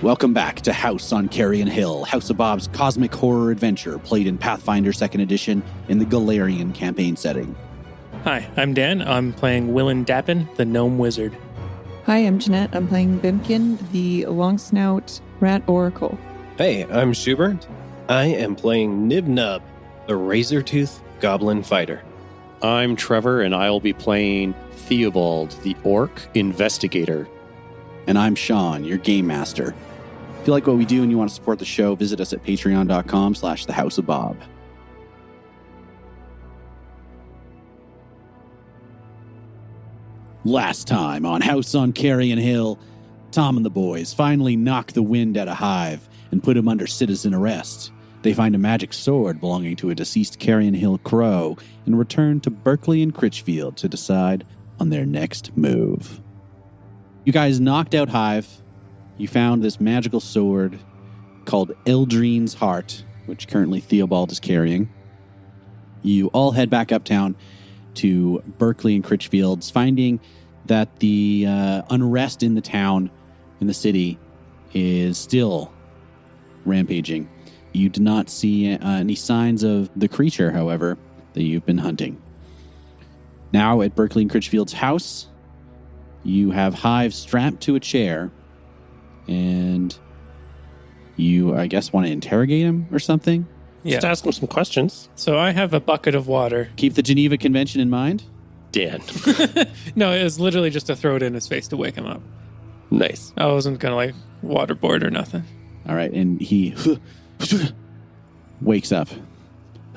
Welcome back to House on Carrion Hill, House of Bob's cosmic horror adventure played in Pathfinder 2nd Edition in the Galarian campaign setting. Hi, I'm Dan. I'm playing Willen Dappen, the gnome wizard. Hi, I'm Janette. I'm playing Bimpkin, the long snout rat oracle. Hey, I'm Shubert. I am playing Knib-Knub, the razor-tooth goblin fighter. I'm Trevor, and I'll be playing Theobald, the orc investigator. And I'm Shaun, your game master. If you like what we do and you want to support the show, visit us at patreon.com/thehouseofbob. Last time on House on Carrion Hill, Tom and the boys finally knock the wind out of Hyve and put him under citizen arrest. They find a magic sword belonging to a deceased Carrion Hill crow and return to Berkley and Critchfield to decide on their next move. You guys knocked out Hyve. You found this magical sword called Eldreen's Heart, which currently Theobald is carrying. You all head back uptown to Berkley and Critchfield's, finding that the unrest in the town, in the city, is still rampaging. You do not see any signs of the creature, however, that you've been hunting. Now at Berkley and Critchfield's house, you have Hyve strapped to a chair, and you, I guess, want to interrogate him or something? Yeah. Just ask him some questions. So I have a bucket of water. Keep the Geneva Convention in mind. Dan. No, it was literally just to throw it in his face to wake him up. Nice. I wasn't going to, waterboard or nothing. All right, and he wakes up.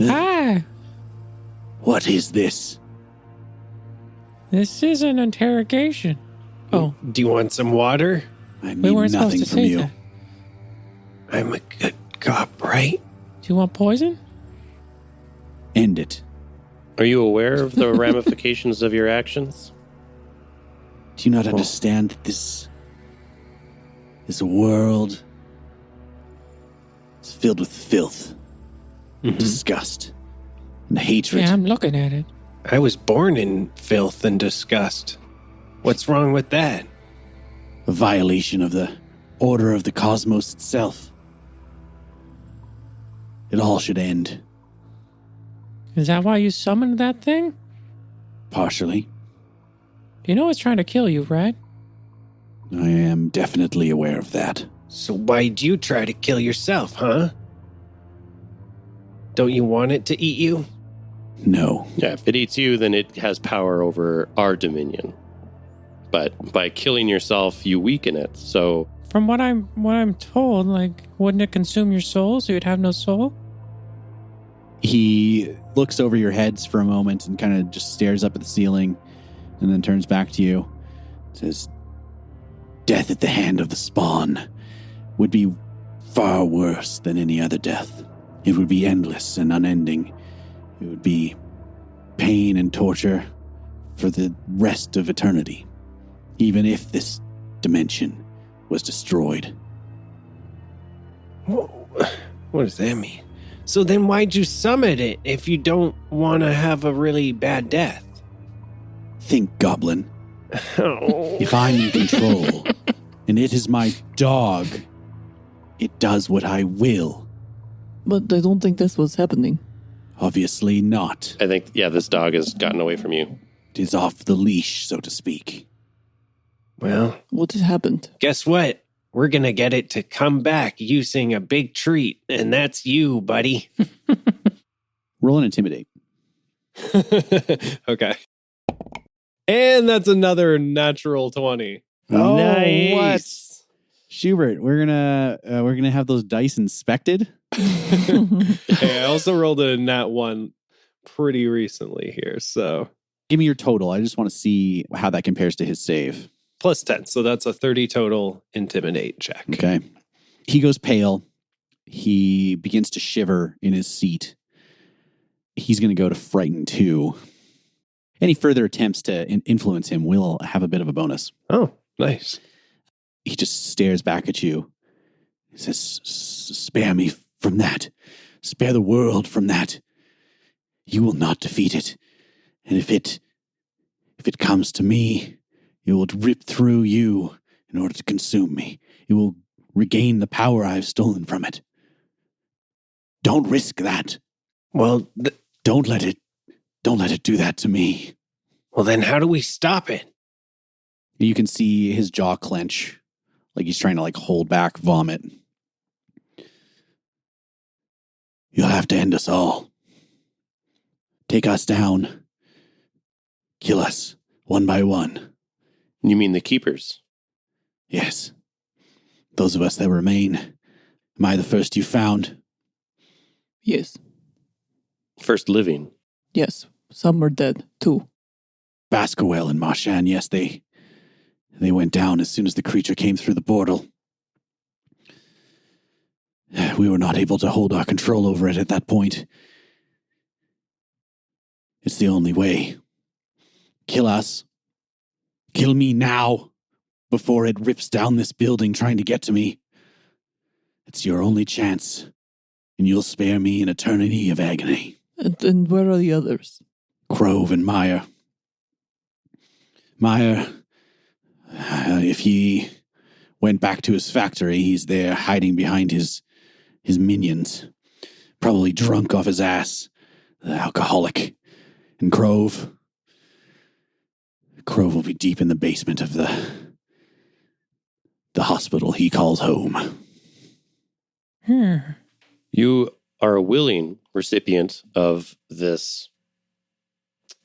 Hi, What is this? this is an interrogation. Oh, Do you want some water? I we need weren't supposed nothing to from say you. that. I'm a good cop, right? Do you want poison? End it. Are you aware of the ramifications of your actions? Do you not understand that this world is filled with filth, disgust, and hatred? Yeah, I'm looking at it. I was born in filth and disgust. What's wrong with that? A violation of the order of the cosmos itself. It all should end, Is that why you summoned that thing? partially. You know it's trying to kill you, right? I am definitely aware of that. So why'd you try to kill yourself, huh? Don't you want it to eat you? No. Yeah, if it eats you, then it has power over our dominion. But by killing yourself, you weaken it. So From what I'm told, wouldn't it consume your soul so you'd have no soul? He looks over your heads for a moment and kind of just stares up at the ceiling and then turns back to you. Says, death at the hand of the spawn would be far worse than any other death. It would be endless and unending. It would be pain and torture for the rest of eternity, even if this dimension was destroyed. What does that mean? So then why'd you summon it if you don't want to have a really bad death? Think, Goblin. Oh. If I'm in control, and it is my dog, it does what I will. But I don't think that's what's happening. Obviously not. I think, this dog has gotten away from you. It is off the leash, so to speak. Well, What has happened? guess what? We're going to get it to come back using a big treat, and that's you, buddy. Roll an intimidate. Okay. And that's another natural 20. Oh, Nice. Schubert, we're gonna have those dice inspected. Hey, I also rolled a nat 1 pretty recently here, so Give me your total. I just want to see how that compares to his save. plus 10. So that's a 30 total intimidate check. Okay. He goes pale. He begins to shiver in his seat. He's going to go to frighten too. Any further attempts to influence him will have a bit of a bonus. Oh, nice. He just stares back at you. He says, spare me from that. Spare the world from that. You will not defeat it. And if it comes to me, it will rip through you in order to consume me. It will regain the power I've stolen from it. Don't risk that. Well, Don't let it do that to me. well, then how do we stop it? You can see his jaw clench, like he's trying to hold back vomit. You'll have to end us all. Take us down. Kill us, one by one. You mean the keepers? Yes. Those of us that remain. Am I the first you found? Yes. First living. Yes. Some were dead, too. Baskerville and Marshan, yes, they went down as soon as the creature came through the portal. We were not able to hold our control over it at that point. It's the only way. Kill us. Kill me now, before it rips down this building trying to get to me. It's your only chance, and you'll spare me an eternity of agony. And where are the others? Crove and Meyer. Meyer, if he went back to his factory, he's there hiding behind his minions. Probably drunk off his ass. The alcoholic. And Crove will be deep in the basement of the hospital he calls home. You are a willing recipient of this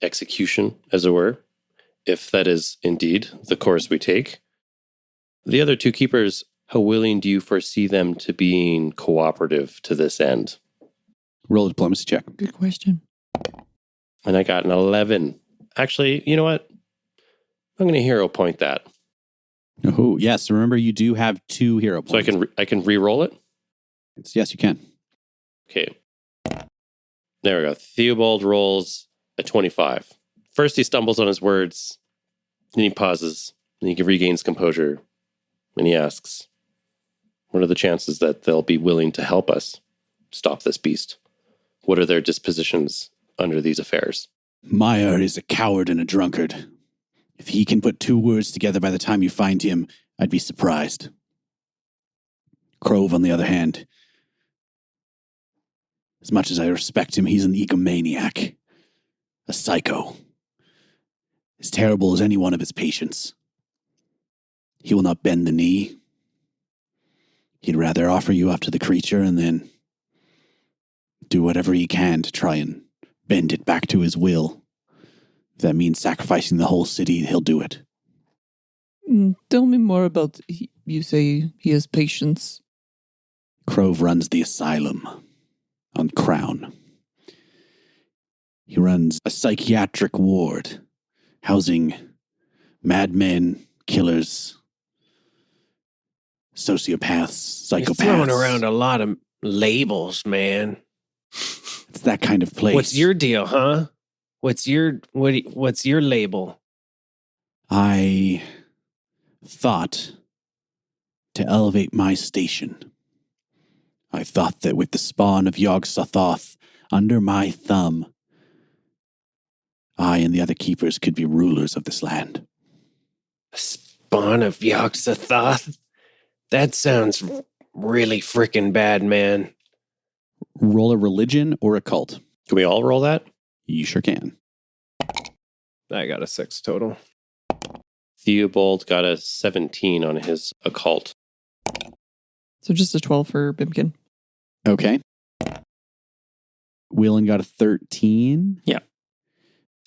execution, as it were, if that is indeed the course we take. The other two keepers, how willing do you foresee them to being cooperative to this end? Roll a diplomacy check. Good question. And I got an 11. Actually, you know what? I'm going to hero point that. Oh, yes. Remember, you do have 2 hero points. So I can re-roll it? Yes, you can. Okay. There we go. Theobald rolls a 25. First, he stumbles on his words. Then he pauses. Then he regains composure. And he asks, what are the chances that they'll be willing to help us stop this beast? What are their dispositions under these affairs? Meyer is a coward and a drunkard. If he can put 2 words together by the time you find him, I'd be surprised. Crove, on the other hand, as much as I respect him, he's an egomaniac. A psycho. As terrible as any one of his patients. He will not bend the knee. He'd rather offer you up to the creature and then do whatever he can to try and bend it back to his will. If that means sacrificing the whole city, he'll do it. Tell me more about, you say he has patience. Crove runs the asylum on Crown. He runs a psychiatric ward housing madmen, killers, sociopaths, psychopaths. You're throwing around a lot of labels, man. It's that kind of place. What's your deal, huh? What's your label? I thought to elevate my station. I thought that with the spawn of Yog-Sothoth under my thumb, I and the other keepers could be rulers of this land. Spawn of Yog-Sothoth? That sounds really freaking bad, man. Roll a religion or occult. Can we all roll that? You sure can. I got a 6 total. Theobald got a 17 on his occult. So just a 12 for Bimpkin. Okay. Willen got a 13. Yeah.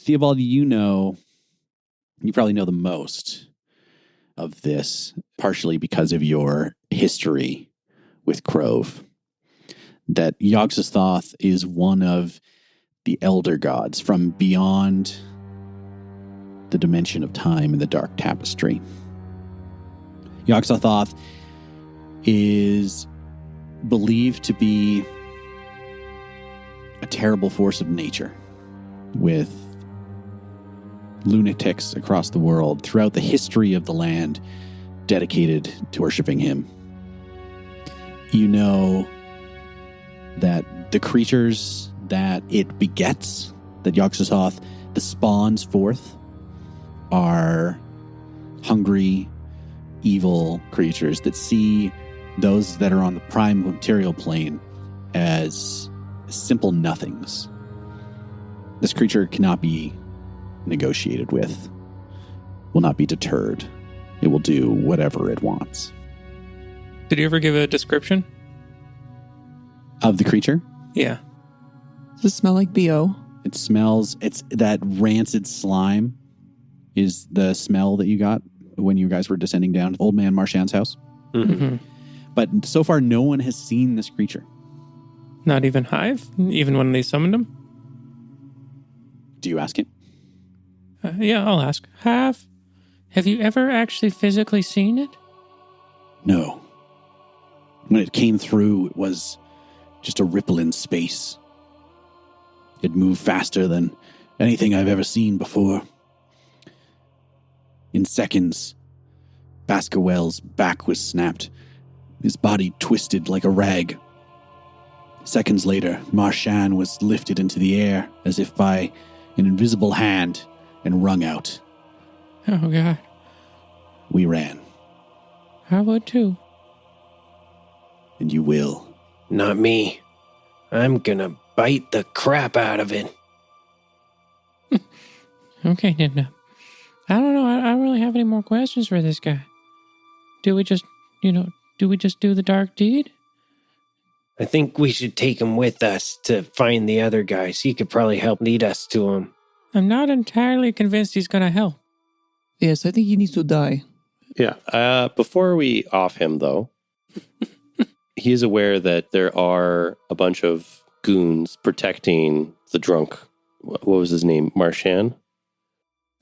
Theobald, you probably know the most of this, partially because of your history with Crove. That Yog-Sothoth is one of the elder gods from beyond the dimension of time in the Dark Tapestry. Yog-Sothoth is believed to be a terrible force of nature with lunatics across the world throughout the history of the land dedicated to worshiping him. You know that the creatures that it begets, that Yog-Sothoth, the spawns forth, are hungry, evil creatures that see those that are on the prime material plane as simple nothings. This creature cannot be negotiated with, will not be deterred. It will do whatever it wants. Did you ever give a description? Of the creature? Yeah. Does it smell like BO? It smells, it's that rancid slime is the smell that you got when you guys were descending down to Old Man Marchand's house. Mm-hmm. But so far, no one has seen this creature. Not even Hyve? Even when they summoned him? Do you ask him? Yeah, I'll ask. Have you ever actually physically seen it? No. When it came through, it was just a ripple in space. It moved faster than anything I've ever seen before. In seconds, Baskerville's back was snapped. His body twisted like a rag. Seconds later, Marchand was lifted into the air as if by an invisible hand and wrung out. Oh, God. We ran. I would too. And you will. Not me. I'm gonna bite the crap out of it. Okay, Knib-Knub. I don't know. I don't really have any more questions for this guy. Do we just do the dark deed? I think we should take him with us to find the other guys. He could probably help lead us to him. I'm not entirely convinced he's going to help. Yes, I think he needs to die. Yeah. Before we off him, though, he is aware that there are a bunch of goons protecting the drunk. What was his name? Marchand?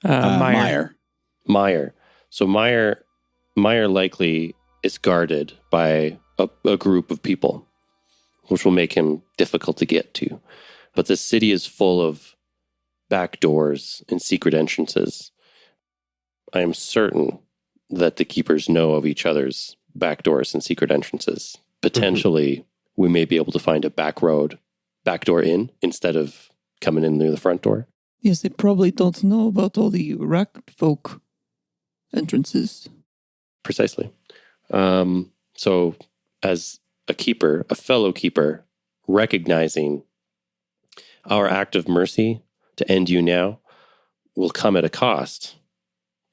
Meyer. Meyer. So Meyer likely is guarded by a group of people, which will make him difficult to get to. But the city is full of back doors and secret entrances. I am certain that the keepers know of each other's back doors and secret entrances. Potentially, we may be able to find a back door in, instead of coming in through the front door. Yes, they probably don't know about all the rat folk entrances. Precisely. So as a fellow keeper, recognizing our act of mercy to end you now will come at a cost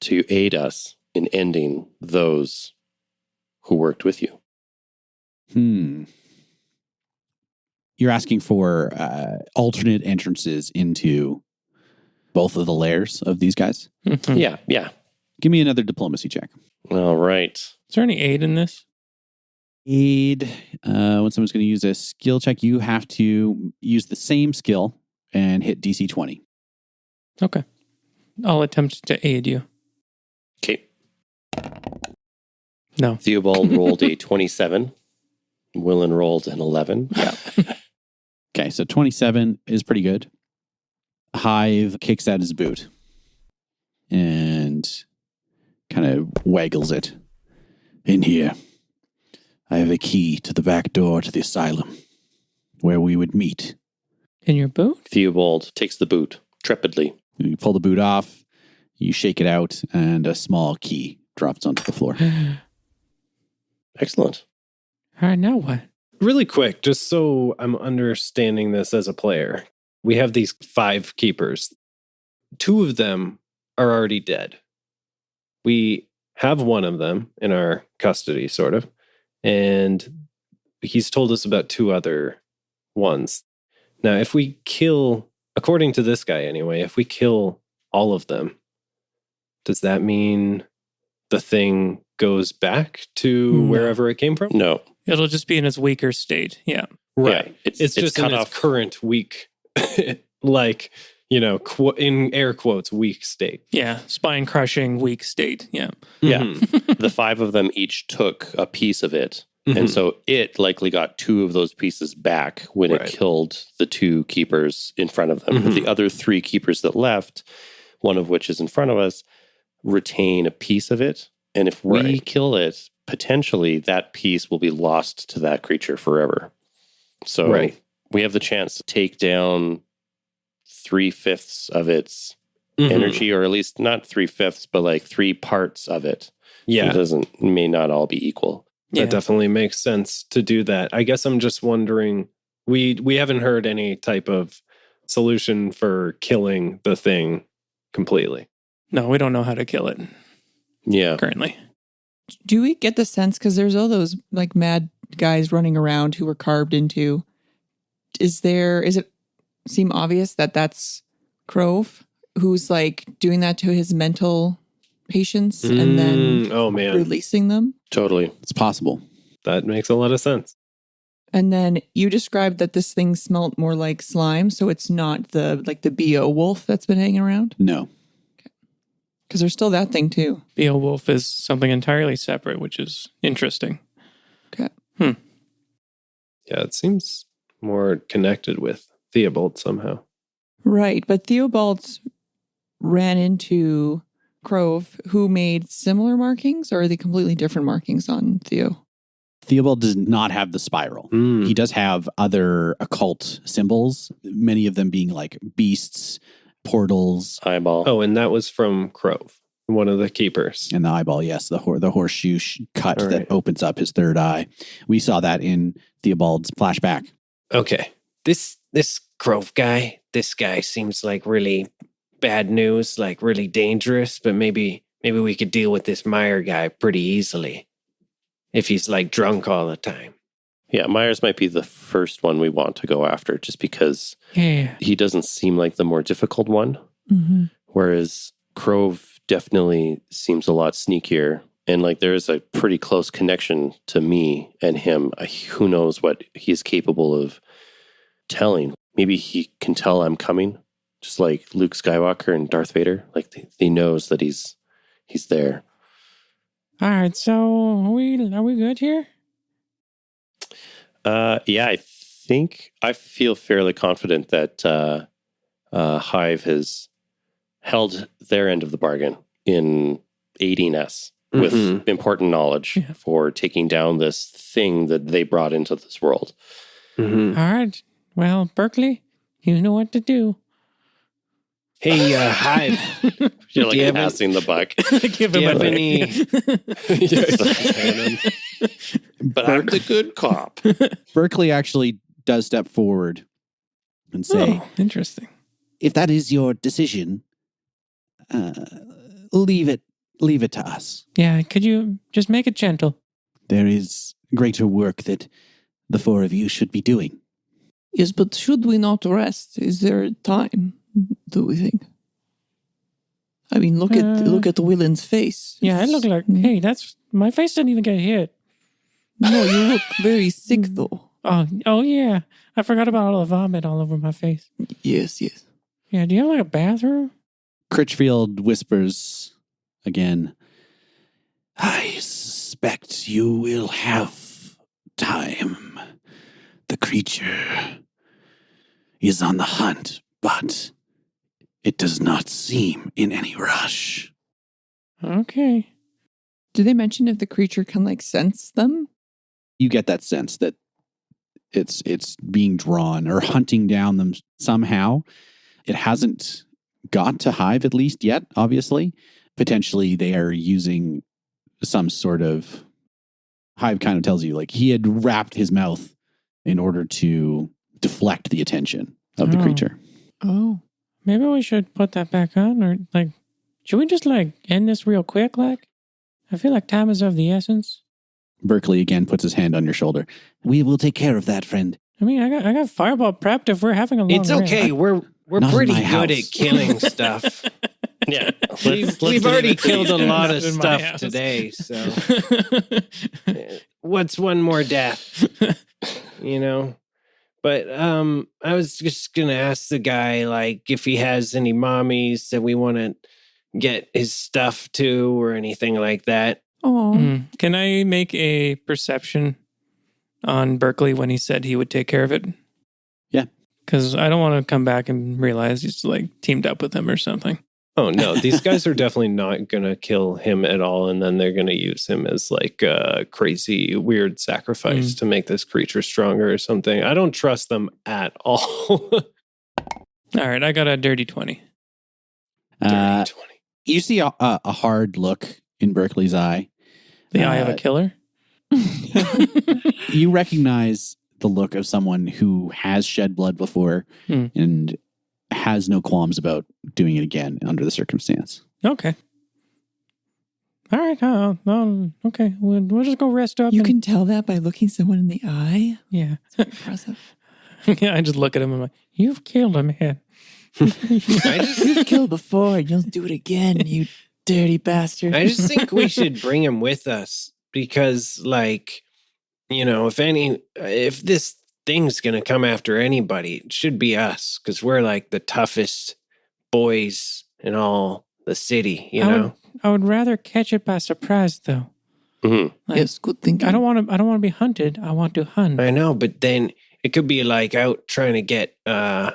to aid us in ending those who worked with you. You're asking for alternate entrances into both of the lairs of these guys? Yeah. Give me another diplomacy check. All right. Is there any aid in this? Aid. When someone's going to use a skill check, you have to use the same skill and hit DC 20. Okay. I'll attempt to aid you. Okay. No. Theobald rolled a 27. Willen rolled an 11. Yeah. Okay, so 27 is pretty good. Hyve kicks out his boot and kind of waggles it. In here, I have a key to the back door to the asylum, where we would meet. In your boot? Theobald takes the boot trepidly. You pull the boot off, you shake it out, and a small key drops onto the floor. Excellent. All right, now what? Really quick, just so I'm understanding this as a player. We have these 5 keepers. 2 of them are already dead. We have one of them in our custody, sort of. And he's told us about 2 other ones. Now, if we kill, according to this guy anyway, if we kill all of them, does that mean the thing goes back to wherever it came from? No. It'll just be in its weaker state. Yeah. Right. Yeah, it's just cut in off. its current weak, like, in air quotes, weak state. Yeah. Spine crushing, weak state. Yeah. Yeah. Mhm. The 5 of them each took a piece of it. Mhm. And so it likely got 2 of those pieces back when Right. it killed the 2 keepers in front of them. Mhm. The other 3 keepers that left, one of which is in front of us, retain a piece of it. And if we Right. kill it, potentially that piece will be lost to that creature forever. So Right. we have the chance to take down 3/5 of its Mhm. energy, or at least not 3/5, but like 3 parts of it. Yeah. It may not all be equal. That definitely makes sense to do that. I guess I'm just wondering, we haven't heard any type of solution for killing the thing completely. No, we don't know how to kill it currently. Do we get the sense, because there's all those like mad guys running around who were carved into, is it seem obvious that that's Crove who's like doing that to his mental patients and then releasing them? Totally. It's possible. That makes a lot of sense. And then you described that this thing smelt more like slime, so it's not the BO wolf that's been hanging around? No. Because there's still that thing too. Beowulf is something entirely separate, which is interesting. Okay. Yeah, it seems more connected with Theobald somehow. Right, but Theobald ran into Crove, who made similar markings, or are they completely different markings on Theo? Theobald does not have the spiral. He does have other occult symbols, many of them being like beasts, portals. Eyeball. Oh, and that was from Crove, one of the keepers. And the eyeball, yes, the horseshoe cut that opens up his third eye. We saw that in Theobald's flashback. Okay. This Crove guy, this guy seems like really bad news, like really dangerous, but maybe we could deal with this Meyer guy pretty easily if he's like drunk all the time. Yeah, Myers might be the first one we want to go after just because he doesn't seem like the more difficult one. Mm-hmm. Whereas Crove definitely seems a lot sneakier. And like there is a pretty close connection to me and him. Who knows what he's capable of telling. Maybe he can tell I'm coming, just like Luke Skywalker and Darth Vader. Like he knows that he's there. All right, so are we good here? Yeah, I think I feel fairly confident that Hyve has held their end of the bargain in aiding us with important knowledge for taking down this thing that they brought into this world. Mm-hmm. All right. Well, Berkley, you know what to do. Hey, Hyve. You're like passing the buck. Give him a any... But I'm the good cop. Berkley actually does step forward and say, interesting. If that is your decision, leave it to us. Yeah, could you just make it gentle? There is greater work that the four of you should be doing. Yes, but should we not rest? Is there time, do we think? I mean, look at Willen's face. Yeah, I look like, hey, that's, my face didn't even get hit. No, you look very sick, though. Oh yeah. I forgot about all the vomit all over my face. Yes. Yeah, do you have like a bathroom? Critchfield whispers again, I suspect you will have time. The creature is on the hunt, but it does not seem in any rush. Okay. Do they mention if the creature can like sense them? You get that sense that it's being drawn or hunting down them somehow. It hasn't got to Hyve at least yet, obviously. Potentially they are using some sort of... Hyve kind of tells you, like, he had wrapped his mouth in order to deflect the attention of the creature. Oh. Maybe we should put that back on, or like, should we just like end this real quick? Like, I feel like time is of the essence. Berkley again puts his hand on your shoulder. We will take care of that, friend. I mean, I got fireball prepped if we're having a long It's okay. rest. We're Not pretty in my good house. at killing stuff. Yeah. We've already killed a lot of in my stuff house. today, so what's one more death? You know? But I was just gonna ask the guy, like, if he has any mommies that we want to get his stuff to or anything like that. Oh. Can I make a perception on Berkley when he said he would take care of it? Yeah. Because I don't want to come back and realize he's like teamed up with him or something. Oh, no. These guys are definitely not going to kill him at all. And then they're going to use him as like a crazy, weird sacrifice to make this creature stronger or something. I don't trust them at all. All right. I got a dirty 20. Dirty 20. You see a hard look in Berkley's eye. The eye of a killer? You recognize the look of someone who has shed blood before and has no qualms about doing it again under the circumstance. Okay. All right. Okay. We'll just go rest up. You can tell that by looking someone in the eye. Yeah. Impressive. Yeah, I just look at him and I'm like, you've killed a man. You've killed before and you'll do it again, you dirty bastard. I just think we should bring him with us because, like, you know, if this thing's going to come after anybody, it should be us because we're like the toughest boys in all the city, you know? I would rather catch it by surprise, though. Mhm. Like, Yes, good thinking. I don't want to be hunted. I want to hunt. I know, but then it could be like out trying to get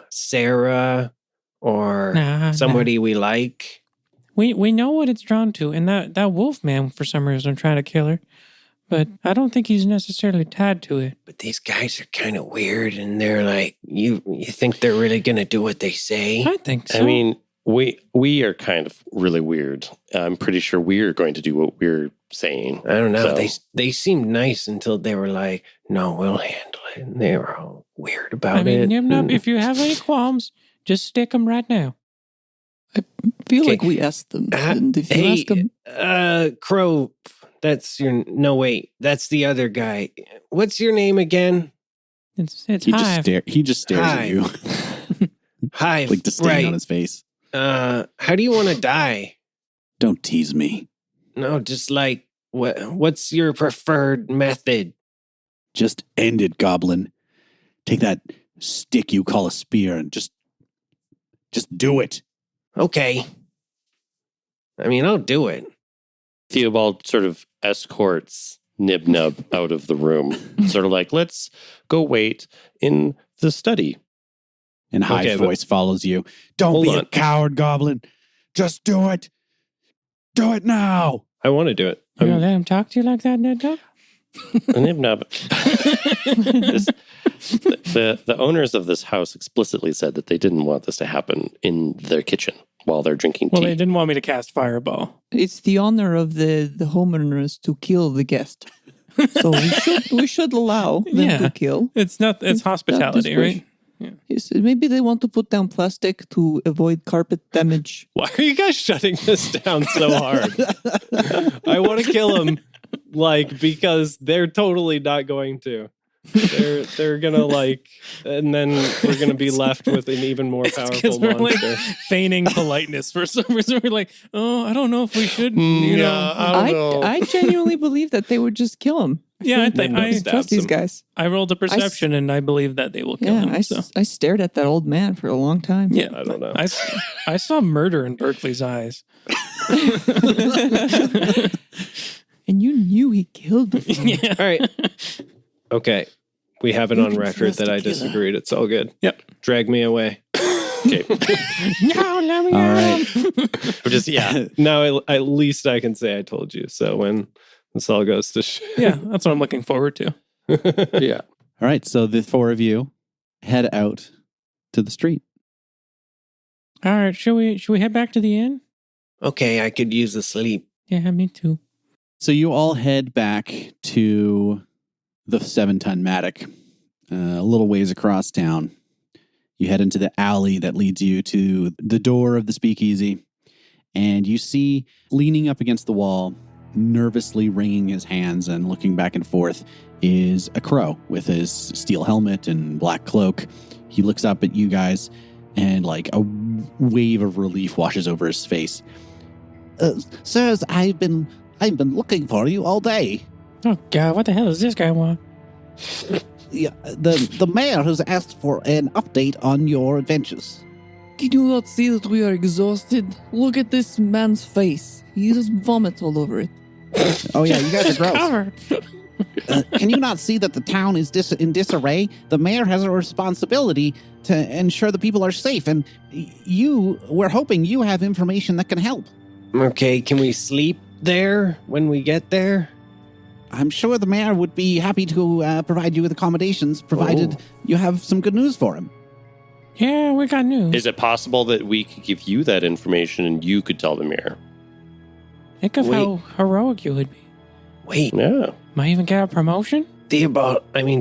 Sarah or somebody we like. We know what it's drawn to, and that wolf man for some reason trying to kill her, but I don't think he's necessarily tied to it. But these guys are kind of weird, and they're like, you think they're really going to do what they say? I think so. I mean, we are kind of really weird. I'm pretty sure we're going to do what we're saying. I don't know. So- They seemed nice until they were like, no, we'll handle it. And they were all weird about I mean, it. Knib-Knub, if you have any qualms, just stick them right now. I feel Okay. like we asked them. And if you ask them, Crow, that's that's the other guy. What's your name again? It's He just stares at you, Hive. like disdain right. on his face. How do you want to die? Don't tease me. No, just like, what's your preferred method? Just end it, goblin. Take that stick you call a spear and just do it. Okay. I mean, I'll do it. Theobald sort of escorts Knib-Knub out of the room. Sort of like, let's go wait in the study. And Hive's Okay, but- voice follows you. Don't Hold be a on. coward, goblin. Just do it. Do it now. I want to do it. You gonna let him talk to you like that, Knib-Knub? Knib-Knub. The owners of this house explicitly said that they didn't want this to happen in their kitchen while they're drinking tea. Well, they didn't want me to cast Fireball. it's the honor of the homeowners to kill the guest. So we should allow them Yeah. to kill. It's hospitality, right? Yes, maybe they want to put down plastic to avoid carpet damage. Why are you guys shutting this down so hard? I want to kill him, like, because they're totally not going to. They're gonna like, and then we're gonna be left with an even more powerful We're like monster. feigning politeness for some reason. We're like, oh, I don't know if we should. You know. I genuinely believe that they would just kill him. Yeah, I think Knib-Knub I stabs trust these him. guys. I rolled a perception and I believe that they will kill Yeah, him. I stared at that old man for a long time. Yeah, I don't know. I saw murder in Berkeley's eyes. And you knew he killed before. Yeah. All right. Okay. We have it You on can record trust that a I killer. disagreed. It's all good. Yep. Drag me away. Okay. No, let me All out. right. We're just, yeah. Now at least I can say I told you. So when this all goes to shit. Yeah, that's what I'm looking forward to. Yeah. All right. So the four of you head out to the street. All right, should we head back to the inn? Okay, I could use a sleep. Yeah, me too. So you all head back to the 7-ton Matic, a little ways across town. You head into the alley that leads you to the door of the speakeasy, and you see, leaning up against the wall, nervously wringing his hands and looking back and forth, is a crow with his steel helmet and black cloak. He looks up at you guys, and like a wave of relief washes over his face. Sirs, I've been looking for you all day. Oh God, what the hell does this guy want? Yeah, the mayor has asked for an update on your adventures. Can you not see that we are exhausted? Look at this man's face. He has vomit all over it. Oh yeah, you guys are gross. Covered. Can you not see that the town is in disarray? The mayor has a responsibility to ensure the people are safe, and we're hoping you have information that can help. Okay, can we sleep there when we get there? I'm sure the mayor would be happy to provide you with accommodations, provided you have some good news for him. Yeah, we got news. Is it possible that we could give you that information and you could tell the mayor? Think of Wait. how heroic you would be. Wait, Yeah. Might even get a promotion?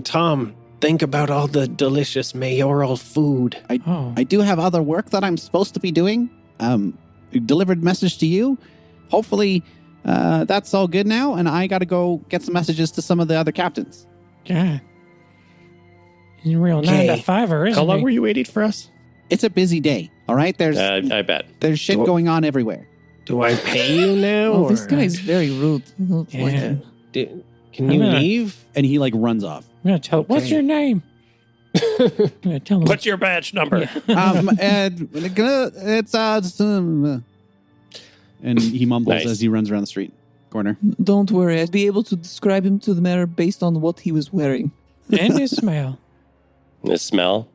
Tom, think about all the delicious mayoral food. Oh. I do have other work that I'm supposed to be doing. Delivered message to you. Hopefully, that's all good now, and I got to go get some messages to some of the other captains. God. He's a real Okay. 9 to 5er, isn't How long he? were you waiting for us? It's a busy day, all right? I bet. There's shit going on everywhere. Do I pay you now? Oh, this or- guy is very rude. I don't like Yeah. him. Can you I'm gonna- leave? And he runs off. I'm going to tell what's Okay. your name? I'm going to tell him. What's your badge number? And he mumbles Nice. as he runs around the street corner. Don't worry. I'd be able to describe him to the mayor based on what he was wearing. And his smell. His smell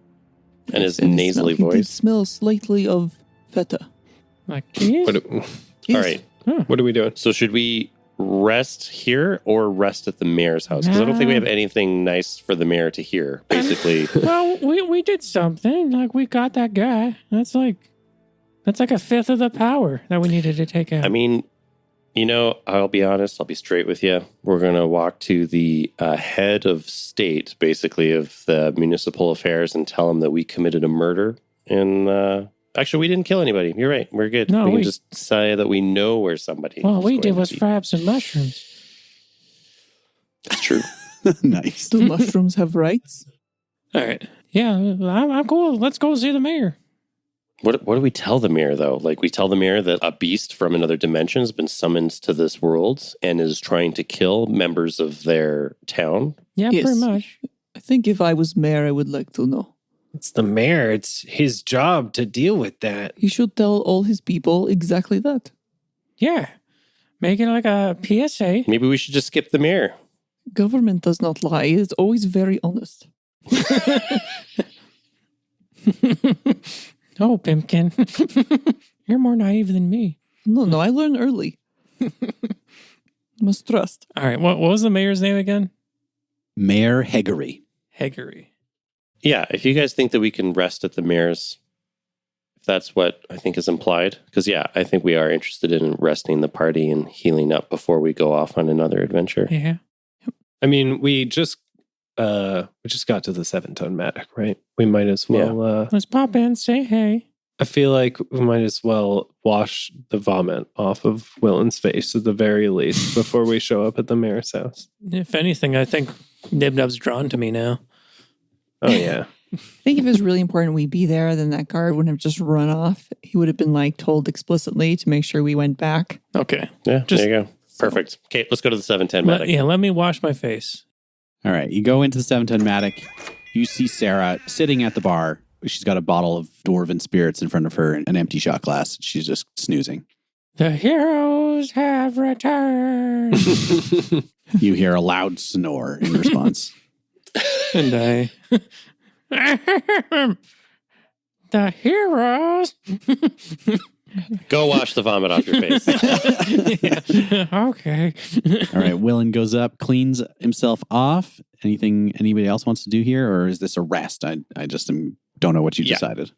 and his And nasally smell. He did voice. smell slightly of feta. Like cheese? All Yes. right. What are we doing? So should we rest here or rest at the mayor's house? Because I don't think we have anything nice for the mayor to hear. Basically, Well, we did something. Like, we got that guy. That's like a fifth of the power that we needed to take out. I mean, I'll be honest. I'll be straight with you. We're going to walk to the head of state, basically, of the municipal affairs and tell him that we committed a murder. And actually, we didn't kill anybody. You're right. We're good. No, we can we- just say that we know where somebody all is we going did to was be. fry up some mushrooms. That's true. Nice. Do mushrooms have rights? All right. Yeah, I'm cool. Let's go see the mayor. What do we tell the mayor, though? Like, we tell the mayor that a beast from another dimension has been summoned to this world and is trying to kill members of their town. Yeah, Yes. pretty much. I think if I was mayor, I would like to know. It's the mayor. It's his job to deal with that. He should tell all his people exactly that. Yeah. Make it like a PSA. Maybe we should just skip the mayor. Government does not lie. It is always very honest. Oh, Bimpkin. You're more naive than me. No, I learn early. Must trust. All right. What was the mayor's name again? Mayor Heggery. Heggery. Yeah, if you guys think that we can rest at the mayor's, if that's what I think is implied, because I think we are interested in resting the party and healing up before we go off on another adventure. Yeah. I mean, we just got to the 7-ton Matic, right? We might as well. Let's pop in, say hey. I feel like we might as well wash the vomit off of Willen's face at the very least before we show up at the mayor's house. If anything, I think Knib-Knub's drawn to me now. Oh yeah. I think if it was really important we be there, then that guard wouldn't have just run off. He would have been told explicitly to make sure we went back. Okay. Yeah, Just- there you go. Perfect. Okay, let's go to the 710 Matic. Let me wash my face. All right, you go into the 7-ton Matic. You see Sarah sitting at the bar. She's got a bottle of dwarven spirits in front of her and an empty shot glass. She's just snoozing. The heroes have returned. You hear a loud snore in response. And I... The heroes. Go wash the vomit off your face. Yeah. Okay. All right, Willen goes up, cleans himself off. Anything anybody else wants to do here, or is this a rest? I just don't know what you decided.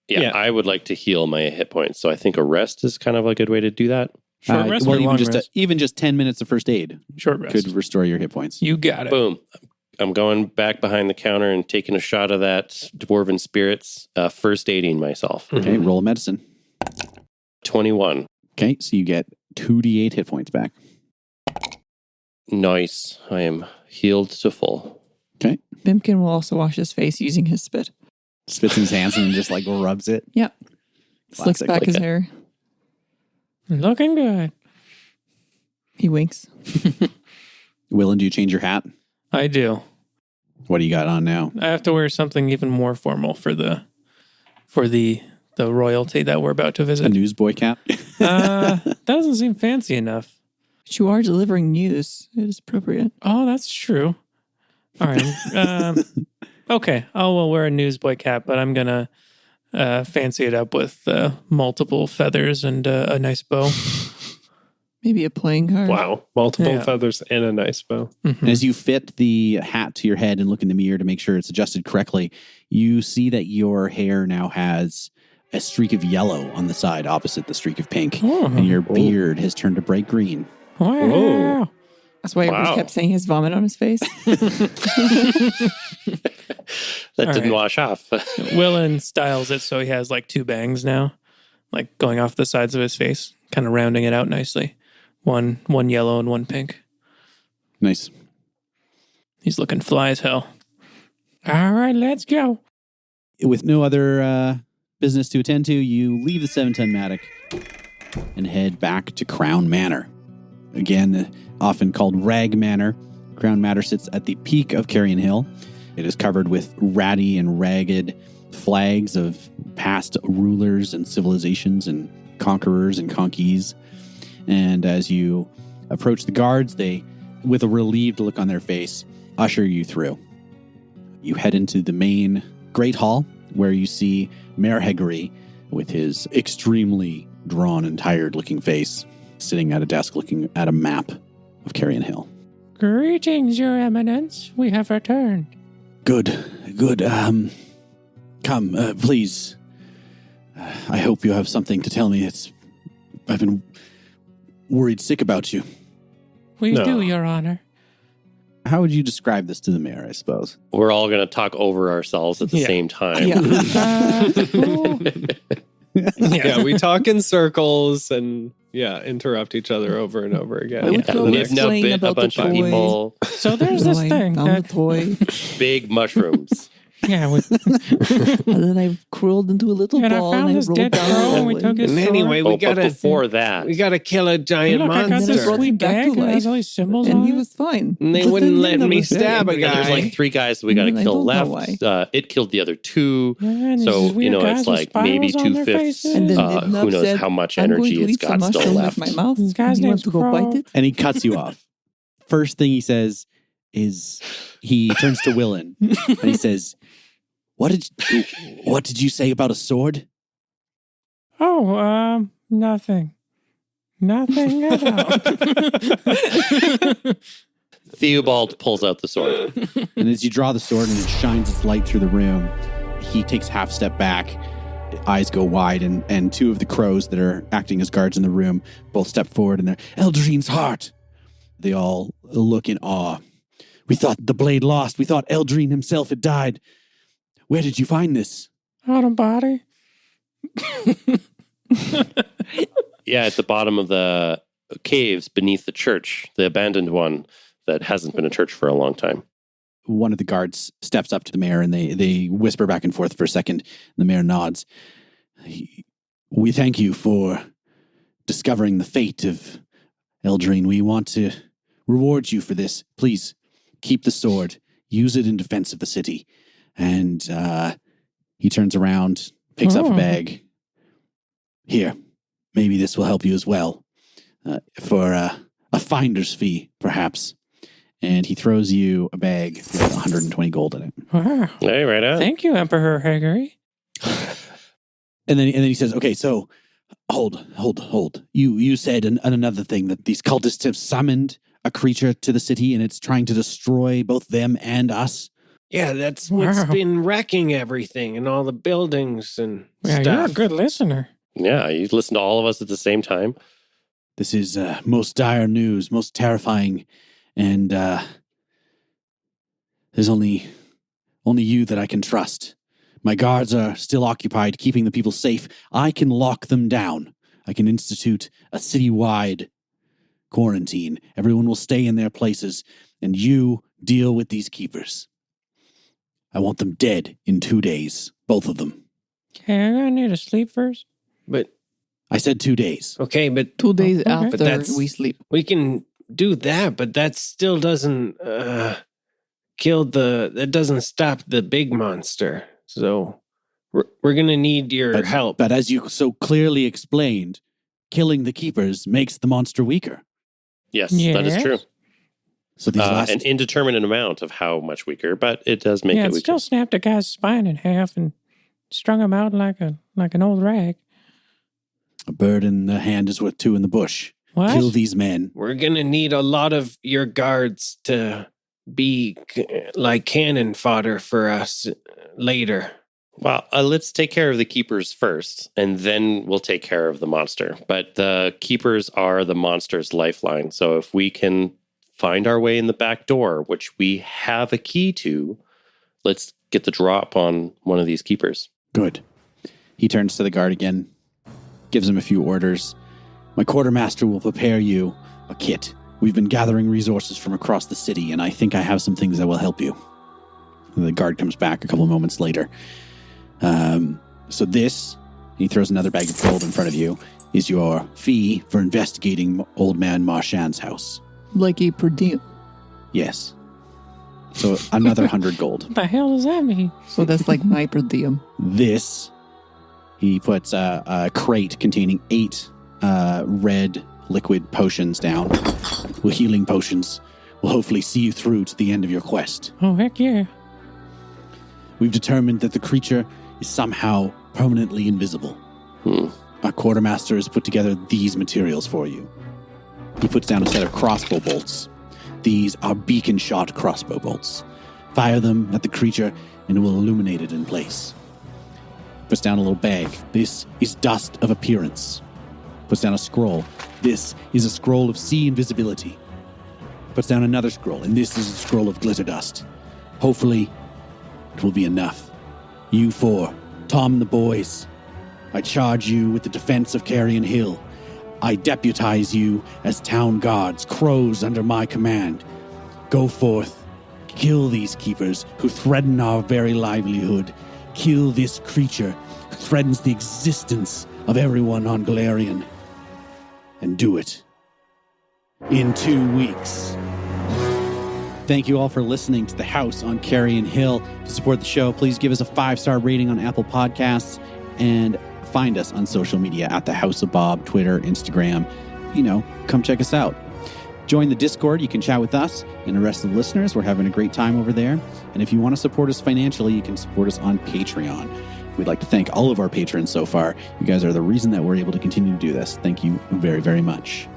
Yeah, I would like to heal my hit points, so I think a rest is kind of a good way to do that. Short rest well, or long even rest? just 10 minutes of first aid Short rest. could restore your hit points. You got it. Boom. I'm going back behind the counter and taking a shot of that dwarven spirits, first aiding myself. Okay, roll medicine. 21. Okay, so you get 2d8 hit points back. Nice. I am healed to full. Bimpkin will also wash his face using his spit. Spits in his hands and just rubs it. Yep. Slicks Classic. back his Okay. hair. Looking good. He winks. Willen, do you change your hat? I do. What do you got on now? I have to wear something even more formal for the royalty that we're about to A visit. newsboy cap? That doesn't seem fancy enough. But you are delivering news. It is appropriate. Oh, that's true. All right. Okay. We'll wear a newsboy cap, but I'm gonna fancy it up with multiple feathers and a nice bow. Maybe a playing card. Wow. Multiple Yeah. feathers and a nice bow. Mhm. As you fit the hat to your head and look in the mirror to make sure it's adjusted correctly, you see that your hair now has a streak of yellow on the side opposite the streak of pink. Oh, And your beard has turned a bright green. wow. That's why everybody Wow. kept saying his vomit on his face. That All didn't right. wash off. Willen styles it so he has like 2 bangs now, like going off the sides of his face, kind of rounding it out nicely. One yellow and one pink. Nice. He's looking fly as hell. All right, let's go. With no other business to attend to, you leave the 7-ton Matic and head back to Crown Manor. Again, often called Rag Manor, Crown Manor sits at the peak of Carrion Hill. It is covered with ratty and ragged flags of past rulers and civilizations and conquerors and conquees. And as you approach the guards, they, with a relieved look on their face, usher you through. You head into the main Great Hall, where you see Mayor Hegery with his extremely drawn and tired-looking face, sitting at a desk looking at a map of Carrion Hill. Greetings, Your Eminence. We have returned. Good. Come, please. I hope you have something to tell me. I've been worried sick about you. We No. do, Your Honor. How would you describe this to the mayor, I suppose? We're all going to talk over ourselves at the Yeah. same time. Yeah, we talk in circles and interrupt each other over and over again. I would Yeah. go Nib-Knub explain bit a about the bunch of toy. people. So there's this I thing found that, the toy. Big mushrooms. yeah, we, And then I crawled into a little and I ball found and I this rolled dead down crow the and we hallway. took his And sword. anyway, Oh, but before that, we gotta kill a giant Look, I got monster. this brought sweet him back gag to that has life. all these symbols And on he it. was fine. And they But wouldn't then let that me was it. stab a and there's guy. like 3 guys that we got to And I kill don't know left. why. It killed the other 2. Yeah, and these So, weird guys it's with like maybe spirals on their 2/5. faces. And then Who Knib-Knub knows said, how much I'm going energy to it's eat some got still mushroom left. with my mouth. This guy's You want name's to go Crow. bite it? And he cuts you off. First thing he says is he turns to Willen and he says, What did you say about a sword? Oh, nothing. Nothing at all. Theobald pulls out the sword. And as you draw the sword and it shines its light through the room, he takes half step back, eyes go wide, and 2 of the crows that are acting as guards in the room both step forward and they're, Eldrine's heart. They all look in awe. We thought the blade lost. We thought Eldrine himself had died. Where did you find this? On a body. Yeah, at the bottom of the caves beneath the church, the abandoned one that hasn't been a church for a long time. One of the guards steps up to the mayor and they whisper back and forth for a second. The mayor nods. We thank you for discovering the fate of Eldrine. We want to reward you for this. Please keep the sword. Use it in defense of the city. And he turns around, picks up a bag. Here, maybe this will help you as well. For a finder's fee, perhaps. And he throws you a bag with 120 gold in it. Wow. Hey, right on. Thank you, Emperor Hegery. And then he says, okay, so hold. You said another thing, that these cultists have summoned a creature to the city and it's trying to destroy both them and us. Yeah, that's what's Wow. been wrecking everything and all the buildings and Yeah, stuff. you're a good listener. Yeah, you listen to all of us at the same time. This is most dire news, most terrifying, and there's only you that I can trust. My guards are still occupied, keeping the people safe. I can lock them down. I can institute a citywide quarantine. Everyone will stay in their places, and you deal with these keepers. I want them dead in 2 days, both of them. Okay, I'm gonna need to sleep first. But I said 2 days. okay, but 2 days Okay. after But that's- we sleep. we can do that, but that still doesn't that doesn't stop the big monster. So we're gonna need your help. But as you so clearly explained, killing the keepers makes the monster weaker. Yes, that is Yes. true. So these last An indeterminate amount of how much weaker, but it does make Yeah, it it weaker. still snapped a guy's spine in half and strung him out like an old rag. a bird in the hand is worth 2 in the bush. What? Kill these men. We're gonna need a lot of your guards to be like cannon fodder for us later. Well, let's take care of the keepers first, and then we'll take care of the monster. But the keepers are the monster's lifeline. So if we can find our way in the back door, which we have a key to. Let's get the drop on one of these keepers. Good. He turns to the guard again, gives him a few orders. My quartermaster will prepare you a kit. We've been gathering resources from across the city, and I think I have some things that will help you. And the guard comes back a couple moments later. So this, he throws another bag of gold in front of you, is your fee for investigating old man Marchand's house. Like a per diem. Yes. So another 100 gold. What the hell does that mean? So that's like my per diem. This, he puts a crate containing 8 red liquid potions down. Well, healing potions will hopefully see you through to the end of your quest. Oh, heck yeah. We've determined that the creature is somehow permanently invisible. Our quartermaster has put together these materials for you. He puts down a set of crossbow bolts. These are beacon shot crossbow bolts. Fire them at the creature and it will illuminate it in place. Puts down a little bag. This is dust of appearance. Puts down a scroll. This is a scroll of sea invisibility. Puts down another scroll, and this is a scroll of glitter dust. Hopefully, it will be enough. You 4, Tom and the boys, I charge you with the defense of Carrion Hill. I deputize you as town guards, crows under my command. Go forth, kill these keepers who threaten our very livelihood. Kill this creature who threatens the existence of everyone on Galarian. And do it in 2 weeks. Thank you all for listening to The House on Carrion Hill. To support the show, please give us a 5-star rating on Apple Podcasts and find us on social media at The House of Bob, Twitter, Instagram. Come check us out. Join the Discord. You can chat with us and the rest of the listeners. We're having a great time over there. And if you want to support us financially, you can support us on Patreon. We'd like to thank all of our patrons so far. You guys are the reason that we're able to continue to do this. Thank you very, very much.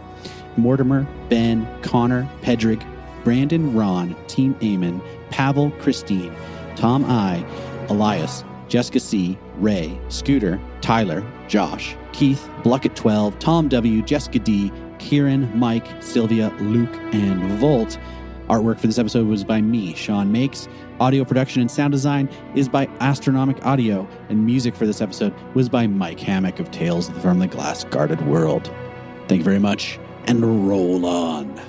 Mortimer, Ben, Connor, Pedrick, Brandon, Ron, Team Eamon, Pavel, Christine, Tom I, Elias, Jessica C, Ray, Scooter, Tyler, Josh, Keith, Bluckett 12, Tom W, Jessica D, Kieran, Mike, Sylvia, Luke, and Volt. Artwork for this episode was by me, Shaun Makes. Audio production and sound design is by Astronomic Audio, and music for this episode was by Mike Hammock of Tales from the Glass Guarded World. Thank you very much, and roll on.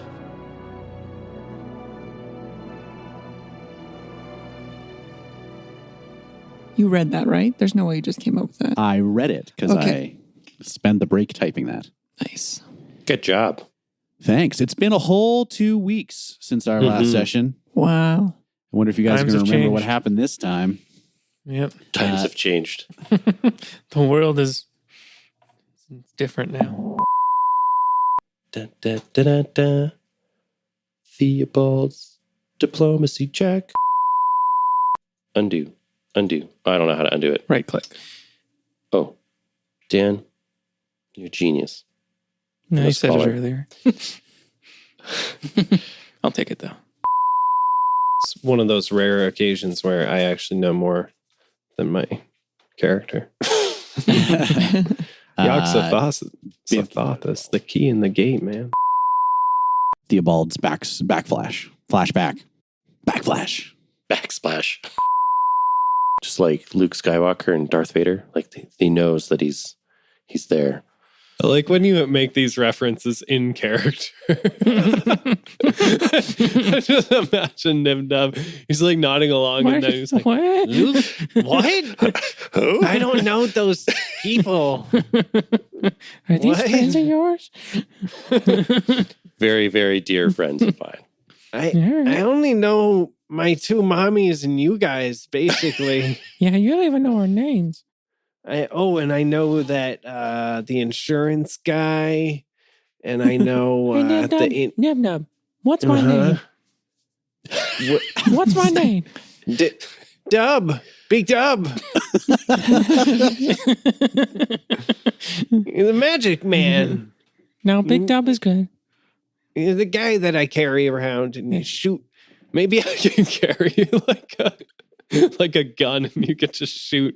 You read that, right? There's no way you just came up with that. I read it because I spent the break typing that. Nice. Good job. Thanks. It's been a whole 2 weeks since our last session. Wow. I wonder if you guys Times are going to have remember what changed. happened this time. Yep. Times have changed. The world is different now. Da, da, da, da, da. Theobald's diplomacy check. Undo. Undo. I don't know how to undo it. Right click. Oh, Dan, you're a genius. No, you Nice said caller. it earlier. I'll take it though. It's one of those rare occasions where I actually know more than my character. Yogg-Sothothus, the key in the gate, man. Theobald's backflash. Flashback. Backflash. Backsplash. Just like Luke Skywalker and Darth Vader. Like he knows that he's there. I like when you make these references in character. I just imagine Knib-Knub. He's like nodding along and then he's like, What? Luke, what? Who? I don't know those people. Are these What? friends of yours? Very, very dear friends of mine. I only know my 2 mommies and you guys, basically. Yeah, you don't even know our names. And I know that the insurance guy, and I know Hey, Knib-Knub, what's my name? What's my name? Dub, Big Dub. You're the magic man. No, Big Dub is good. You're the guy that I carry around and you shoot. Maybe I can carry you like a gun and you get to shoot.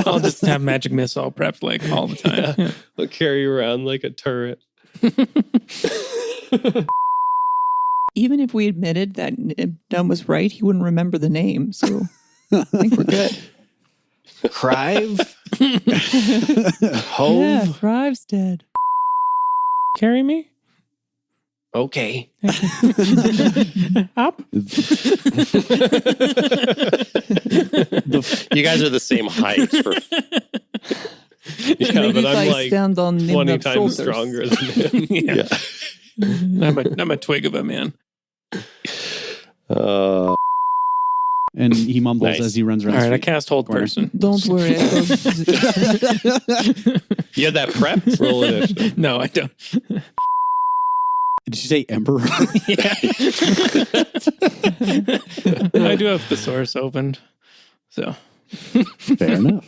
I'll just have magic missile prepped like all the time. Yeah. I'll carry you around like a turret. Even if we admitted that Knib-Knub was right, he wouldn't remember the name. So I think we're good. Crive? Hove? Yeah, Thrive's dead. Carry me? Okay. Up? You guys are the same height. Yeah, Maybe but if I'm I like stand on 20 Knib-Knub's times shoulders. stronger than him. Yeah. I'm a twig of a man. And he mumbles Nice. as he runs All around. right, the I street. cast hold Corner. person. Don't worry. You have that prepped? Roll initiative. No, I don't. Did you say Emperor? Yeah. I do have thesaurus opened. So. Fair enough.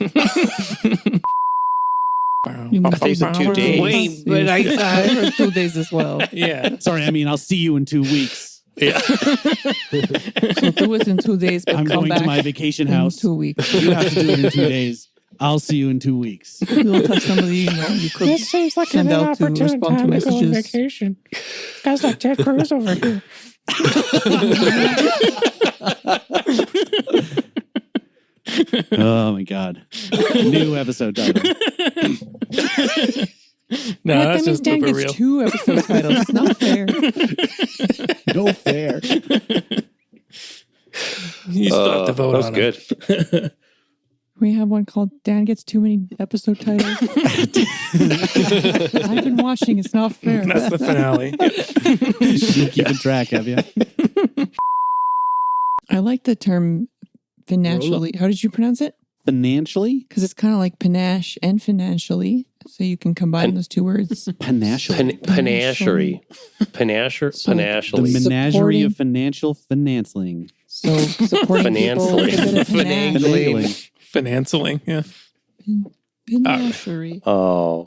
You must Days of 2 days. Wait, but I thought- for 2 days as well. Yeah. Sorry, I mean, I'll see you in 2 weeks. Yeah. So do it in 2 days, but I'm come going back to my vacation in house. 2 weeks. You have to do it in 2 days. I'll see you in 2 weeks. You'll touch somebody you could seems like send out to respond to messages. vacation. Guys like Ted Cruz over here. Oh my god. New episode title. No, What? that's That means just Dan blooper gets reel. 2 episode titles. Not fair. No fair. You still have to vote that was on good. it. We have one called Dan Gets Too Many Episode Titles. I've been watching. It's not fair. That's the finale. You keeping track, have you? I like the term financially. How did you pronounce it? Financially? Because it's kind of like panache and financially. So you can combine those 2 words. Panachery. Panachery. So- The Panachery. menagerie Supporting- of financial financing. So supporting people with a bit of panache. Finagling. Financing, yeah. Financiary. Oh.